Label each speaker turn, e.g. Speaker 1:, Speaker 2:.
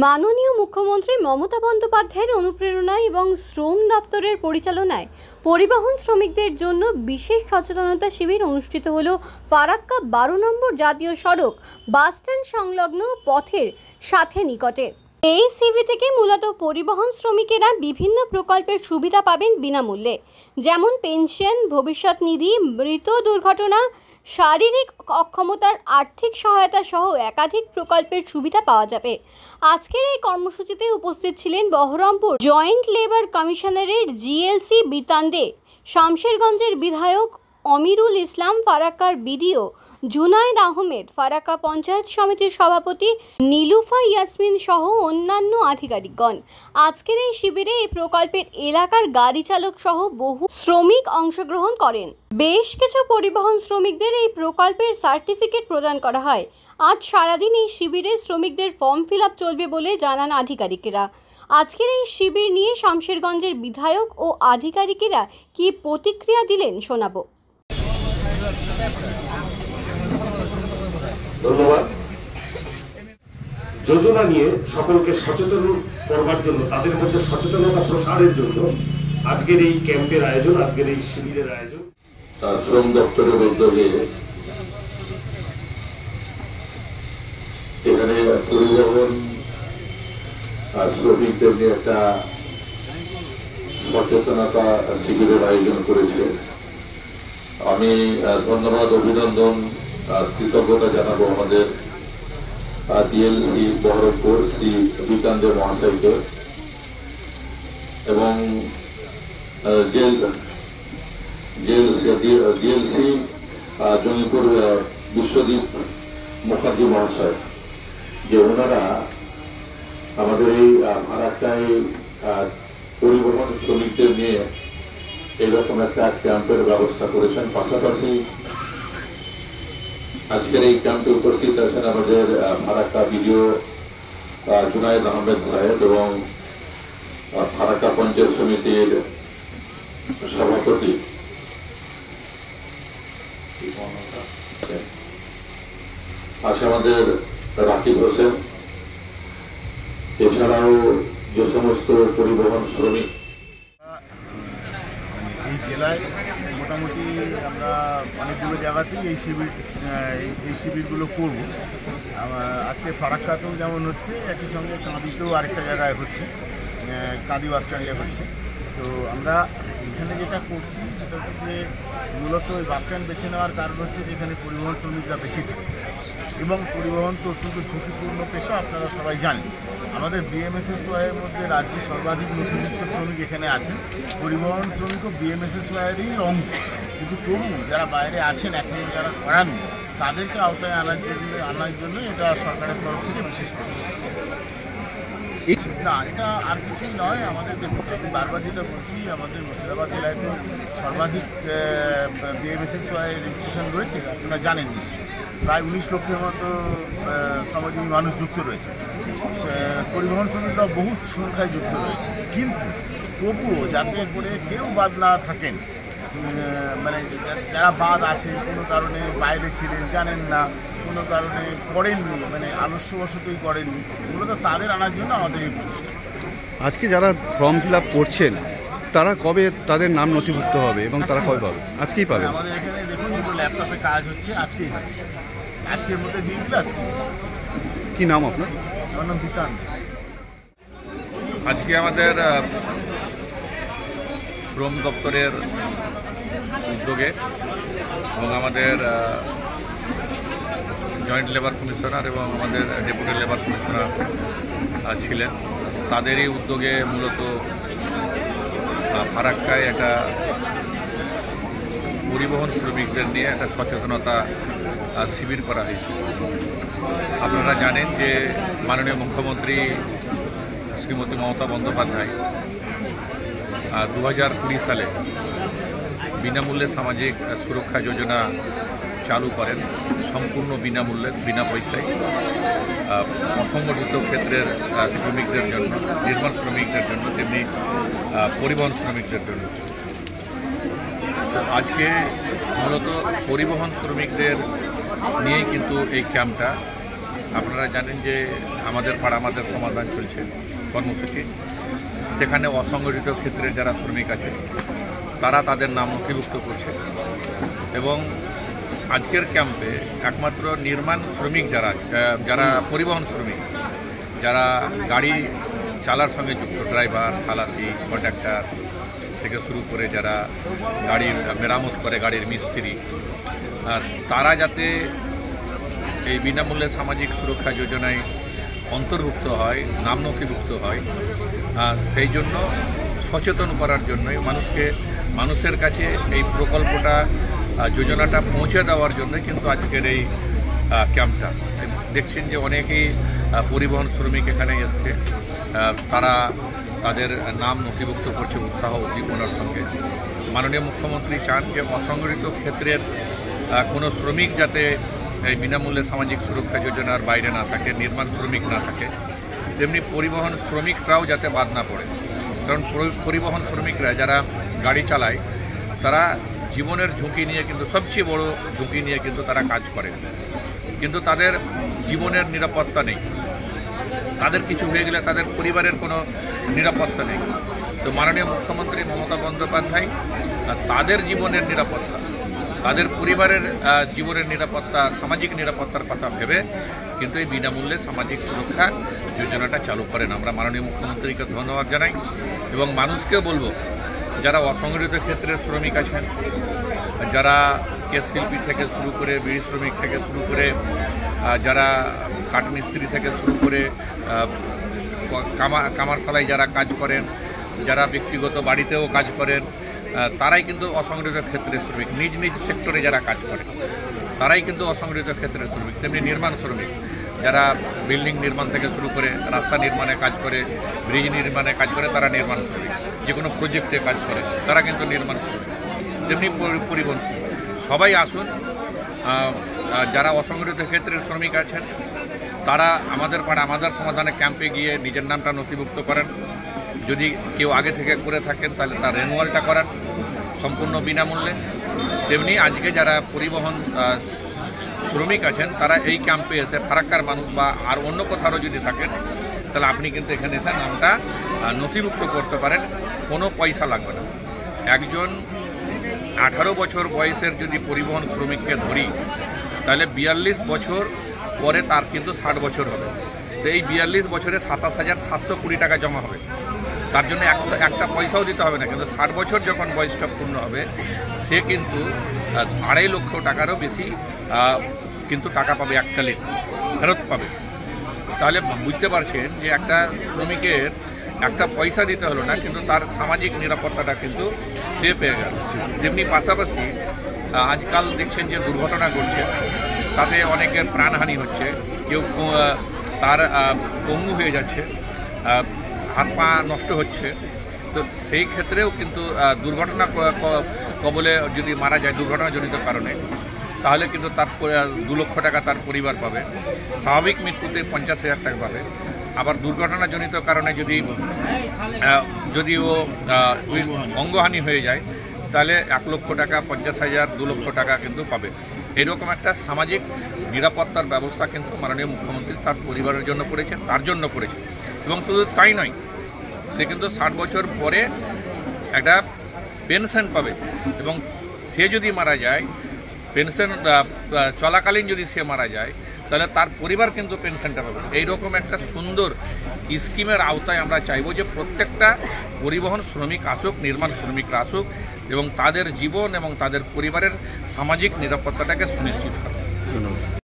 Speaker 1: মাননীয় মুখ্যমন্ত্রী মমতা বন্দ্যোপাধ্যায়ের অনুপ্রেরণায় এবং শ্রম দপ্তরের পরিচালনায় পরিবহন শ্রমিকদের জন্য বিশেষ সচেতনতা শিবির অনুষ্ঠিত হল ফারাক্কা 12 নম্বর জাতীয় সড়ক বাসস্ট্যান্ড সংলগ্ন পথের সাথে নিকটে। এই শিবির থেকে মূলত পরিবহন শ্রমিকেরা বিভিন্ন প্রকল্পের সুবিধা পাবেন বিনামূল্যে, যেমন পেনশন, ভবিষ্যৎ নিধি, মৃত দুর্ঘটনা, শারীরিক অক্ষমতার আর্থিক সহায়তা সহ একাধিক প্রকল্পের সুবিধা পাওয়া যাবে। আজকের এই কর্মসূচিতে উপস্থিত ছিলেন বহরমপুর জয়েন্ট লেবার কমিশনারের জিএলসি বিতান্দে, শামশেরগঞ্জের বিধায়ক অমিরুল ইসলাম, ফারাক্কার বিডিও জুনায়েদ আহমেদ, ফারাক্কা পঞ্চায়েত সমিতির সভাপতি নীলুফা ইয়াসমিন সহ অন্যান্য আধিকারিকগণ। আজকের এই শিবিরে এই প্রকল্পের এলাকার গাড়ি চালক সহ বহু শ্রমিক অংশগ্রহণ করেন। বেশ কিছু পরিবহন শ্রমিকদের এই প্রকল্পের সার্টিফিকেট প্রদান করা হয়। আজ সারাদিন এই শিবিরে শ্রমিকদের ফর্ম ফিল আপ চলবে বলে জানান আধিকারিকেরা। আজকের এই শিবির নিয়ে শামশেরগঞ্জের বিধায়ক ও আধিকারিকেরা কি প্রতিক্রিয়া দিলেন শোনাবো।
Speaker 2: ধন্যবাদ। যোজনা নিয়ে সকলকে সচেতন করবার জন্য, তাদের মধ্যে সচেতনতা প্রসারের জন্য আজকের এই ক্যাম্পের আয়োজন, আজকের এই শিবিরের আয়োজন।
Speaker 3: শ্রম দপ্তরের উদ্যোগে এখানে পরিবহন আর শ্রমিকদের নিয়ে একটা সচেতনতা শিবিরের আয়োজন করেছে। আমি ধন্যবাদ, অভিনন্দন আর কৃতজ্ঞতা জানাবো আমাদের ডিএলসি বহরমপুর শ্রী বিতান্দে মহাশয়কে এবং ডিএলসি জঙ্গিপুর বিশ্বজিৎ মুখার্জি মহাশয়, যে ওনারা আমাদের এই ফারাক্কায় পরিবহন শ্রমিকদের নিয়ে এইরকম একটা ক্যাম্পের ব্যবস্থা করেছেন। পাশাপাশি আজকের এই ক্যাম্পে উপস্থিত আছেন আমাদের ফারাক্কা বিডিও জুনায়েদ আহমেদ সাহেব এবং ফারাক্কা পঞ্চায়েত সমিতির সভাপতি আছে আমাদের রাকিব হোসেন। এছাড়াও যে সমস্ত পরিবহন শ্রমিক
Speaker 4: এই জেলায় মোটামুটি আমরা অনেকগুলো জায়গাতেই এই শিবিরগুলো করব। আজকে ফারাক্কাতেও যেমন হচ্ছে, একই সঙ্গে কাঁদিতেও আরেকটা জায়গায় হচ্ছে, কাঁদি বাস স্ট্যান্ডে হচ্ছে। তো আমরা এখানে যেটা করছি সেটা হচ্ছে যে মূলত ওই বাস স্ট্যান্ড বেছে নেওয়ার কারণ হচ্ছে যে এখানে পরিবহন শ্রমিকরা বেশি থাকে এবং পরিবহন তো অত্যন্ত ঝুঁকিপূর্ণ পেশা, আপনারা সবাই জানেন। আমাদের বিএমএসএসওয়াইয়ের মধ্যে রাজ্যে সর্বাধিক নথিভুক্ত শ্রমিক এখানে আছেন। পরিবহন শ্রমিক ও বিএমএসএসওয়াইয়েরই অঙ্গ, কিন্তু তরুণ যারা বাইরে আছেন এখনও যারা করাননি, তাদেরকে আওতায় আনার জন্য এটা সরকারের তরফ থেকে বিশেষ প্রচেষ্টা। না, এটা আর কিছুই নয়। আমাদের দেখুন, আমি বারবার যেটা বলছি, আমাদের মুর্শিদাবাদ জেলায় তো সর্বাধিক বিএমএসএসওয়াই রেজিস্ট্রেশন রয়েছে, আপনারা জানেন নিশ্চয়ই। প্রায় 19 লক্ষের মতো শ্রমজীবী মানুষ যুক্ত রয়েছে, পরিবহন শ্রমিকরা বহু সংখ্যায় যুক্ত রয়েছে। কিন্তু তবুও যাতে করে কেউ বাদ না থাকেন, মানে যারা বাদ আসেন কোনো কারণে, বাইরে ছিলেন, জানেন না, কোনো কারণে করেননি, মানে আলস্যবশতই করেননি, মূলত তাদের আনার জন্য আমাদের এই প্রচেষ্টা।
Speaker 5: আজকে যারা ফর্ম ফিল আপ করছেন তারা কবে তাদের নাম নথিভুক্ত হবে এবং তারা কবে পাবে? আজকেই পাবে।
Speaker 4: আমাদের এখানে দেখুন, দুটো ল্যাপটপে কাজ হচ্ছে, আজকেই হবে। আজকের মধ্যে দিয়ে দিলে আজকে।
Speaker 5: কি নাম আপনার?
Speaker 4: আমার নাম বিতান।
Speaker 6: আজকে আমাদের শ্রম দপ্তরের উদ্যোগে এবং আমাদের জয়েন্ট লেবার কমিশনার এবং আমাদের ডেপুটি লেবার কমিশনার ছিলেন, তাদেরই উদ্যোগে মূলত ফারাক্কায় একটা পরিবহন শ্রমিকদের নিয়ে একটা সচেতনতা শিবির করা হয়েছে। আপনারা জানেন যে মাননীয় মুখ্যমন্ত্রী শ্রীমতী মমতা বন্দ্যোপাধ্যায় 2020 সালে বিনামূল্যে সামাজিক সুরক্ষা যোজনা চালু করেন, সম্পূর্ণ বিনামূল্যে, বিনা পয়সায় অসংগঠিত ক্ষেত্রের শ্রমিকদের জন্য, নির্মাণ শ্রমিকদের জন্য, তেমনি পরিবহন শ্রমিকদের জন্য। আজকে মূলত পরিবহন শ্রমিকদের নিয়েই কিন্তু এই ক্যাম্পটা আপনারা জানেন যে আমাদের পাড়া আমাদের সমাধান চলছে কর্মসূচি, সেখানে অসংগঠিত ক্ষেত্রের যারা শ্রমিক আছে তারা তাদের নাম নথিভুক্ত করছে এবং আজকের ক্যাম্পে একমাত্র নির্মাণ শ্রমিক যারা পরিবহন শ্রমিক, যারা গাড়ি চালার সঙ্গে যুক্ত, ড্রাইভার, খালাসি, কন্ডাক্টর থেকে শুরু করে যারা গাড়ির মেরামত করে, গাড়ির মিস্ত্রি, তারা যাতে এই বিনামূল্যে সামাজিক সুরক্ষা যোজনায় অন্তর্ভুক্ত হয়, নাম নথিভুক্ত হয়, সেই জন্য সচেতন করার জন্যই মানুষের কাছে এই প্রকল্পটা, যোজনাটা পৌঁছে দেওয়ার জন্য কিন্তু আজকের এই ক্যাম্পটা। দেখছেন যে অনেকেই পরিবহন শ্রমিক এখানে এসছে, তারা তাদের নাম নথিভুক্ত করছে উৎসাহ উদ্দীপনার সঙ্গে। মাননীয় মুখ্যমন্ত্রী চান যে অসংগঠিত ক্ষেত্রের কোনো শ্রমিক যাতে এই বিনামূল্যে সামাজিক সুরক্ষা যোজনার বাইরে না থাকে, নির্মাণ শ্রমিক না থাকে, তেমনি পরিবহন শ্রমিকরাও যাতে বাদ না পড়ে। কারণ পরিবহন শ্রমিকরা যারা গাড়ি চালায় তারা জীবনের ঝুঁকি নিয়ে, কিন্তু সবচেয়ে বড় ঝুঁকি নিয়ে কিন্তু তারা কাজ করে, কিন্তু তাদের জীবনের নিরাপত্তা নেই। তাদের কিছু হয়ে গেলে তাদের পরিবারের কোনো নিরাপত্তা নেই। তো মাননীয় মুখ্যমন্ত্রী মমতা বন্দ্যোপাধ্যায় তাদের জীবনের নিরাপত্তা, তাদের পরিবারের জীবনের নিরাপত্তা, সামাজিক নিরাপত্তার কথা ভেবে কিন্তু এই বিনামূল্যে সামাজিক সুরক্ষা যোজনাটা চালু করেন। আমরা মাননীয় মুখ্যমন্ত্রীকে ধন্যবাদ জানাই এবং মানুষকেও বলবো, যারা অসংগঠিত ক্ষেত্রের শ্রমিক আছেন, যারা কেস শিল্পী থেকে শুরু করে, বিড়ি শ্রমিক থেকে শুরু করে, যারা কাঠমিস্ত্রি থেকে শুরু করে কামারশালায় যারা কাজ করেন, যারা ব্যক্তিগত বাড়িতেও কাজ করেন, তারাই কিন্তু অসংগঠিত ক্ষেত্রের শ্রমিক। নিজ নিজ সেক্টরে যারা কাজ করে তারাই কিন্তু অসংগঠিত ক্ষেত্রের শ্রমিক। তেমনি নির্মাণ শ্রমিক, যারা বিল্ডিং নির্মাণ থেকে শুরু করে রাস্তা নির্মাণে কাজ করে, ব্রিজ নির্মাণে কাজ করে, তারা নির্মাণ শ্রমিক। যে কোনো প্রজেক্টে কাজ করে তারা কিন্তু নির্মাণ শ্রমিক। তেমনি পরিবহন সবাই আসুন। যারা অসংগঠিত ক্ষেত্রের শ্রমিক আছেন তারা আমাদের পাড়া আমাদের সমাধানে ক্যাম্পে গিয়ে নিজের নামটা নথিভুক্ত করেন। যদি কেউ আগে থেকে করে থাকেন তাহলে তার রেনুয়ালটা করান সম্পূর্ণ বিনামূল্যে। তেমনি আজকে যারা পরিবহন শ্রমিক আছেন তারা এই ক্যাম্পে এসে, ফারাক্কার মানুষ বা আর অন্য কোথাও যদি থাকেন তাহলে আপনি কিন্তু এখানে এসে নামটা নথিভুক্ত করতে পারেন, কোনো পয়সা লাগবে না। একজন 18 বছর বয়সের যদি পরিবহন শ্রমিককে ধরি তাহলে 42 বছর পরে তার কিন্তু 60 বছর হবে। তো এই 42 বছরে 27,720 টাকা জমা হবে। তার জন্য একটা পয়সাও দিতে হবে না, কিন্তু 60 বছর যখন বয়সটা পূর্ণ হবে সে কিন্তু 2.5 লক্ষ টাকারও বেশি কিন্তু টাকা পাবে, এককালীন ফেরত পাবে। তাহলে বুঝতে পারছেন যে একটা শ্রমিকের একটা পয়সা দিতে হলো না, কিন্তু তার সামাজিক নিরাপত্তাটা কিন্তু সে পেয়ে গেল। তেমনি পাশাপাশি আজকাল দেখছেন যে দুর্ঘটনা ঘটছে, তাতে অনেকের প্রাণহানি হচ্ছে, কেউ তার পঙ্গু হয়ে যাচ্ছে, হাত পা নষ্ট হচ্ছে। তো সেই ক্ষেত্রেও কিন্তু দুর্ঘটনা কবলে যদি মারা যায় দুর্ঘটনাজনিত কারণে, তাহলে কিন্তু তার 2 লক্ষ টাকা তার পরিবার পাবে। স্বাভাবিক মৃত্যুতে 50,000 টাকা পাবে। আবার দুর্ঘটনাজনিত কারণে যদি ও অঙ্গহানি হয়ে যায় তাহলে 1 লক্ষ টাকা, 50,000, 2 লক্ষ টাকা কিন্তু পাবে। এরকম একটা সামাজিক নিরাপত্তার ব্যবস্থা কিন্তু মাননীয় মুখ্যমন্ত্রী তার পরিবারের জন্য করেছেন, তার জন্য করেছেন। এবং শুধু তাই নয়, সে কিন্তু 60 বছর পরে একটা পেনশন পাবে এবং সে যদি মারা যায়, পেনশন চলাকালীন যদি সে মারা যায় তাহলে তার পরিবার কিন্তু পেনশনটা পাবে। এইরকম একটা সুন্দর স্কিমের আওতায় আমরা চাইব যে প্রত্যেকটা পরিবহন শ্রমিক আসুক, নির্মাণ শ্রমিকরা আসুক এবং তাদের জীবন এবং তাদের পরিবারের সামাজিক নিরাপত্তাটাকে সুনিশ্চিত করে।